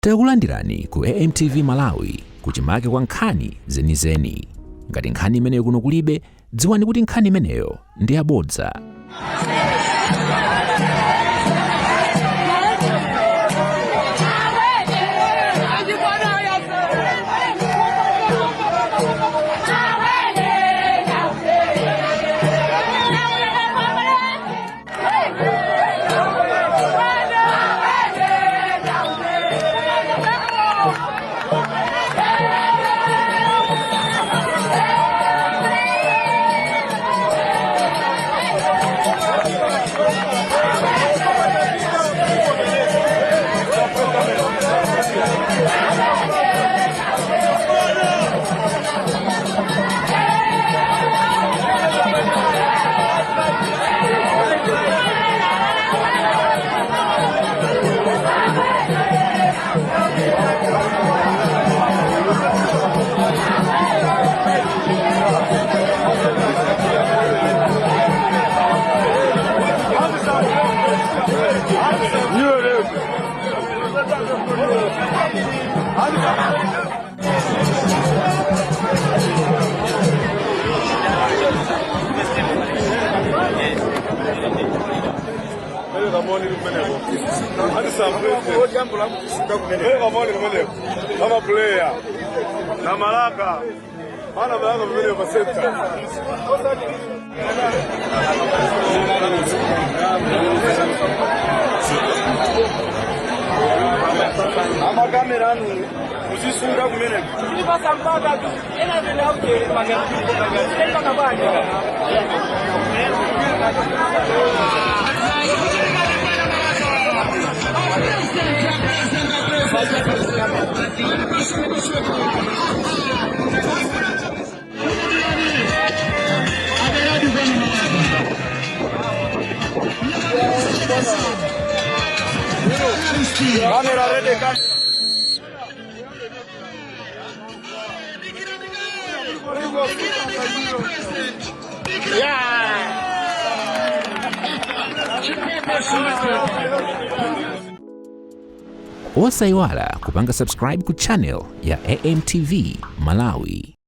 Takulandirani ku AMTV Malawi kuchimake kwa nkhani zenizeni. Ngati nkhani imeneyo kuno kulibe, dziwani kuti nkhani imeneyo ndi yabodza. Kama player na Malaka ana baadhi vile kwa center ama kamera ni usisunga kumene ni basa mpaka tu ina vile hapo magari kama bani Camera ready, camera. Osaiwala kupanga subscribe ku channel ya AMTV Malawi.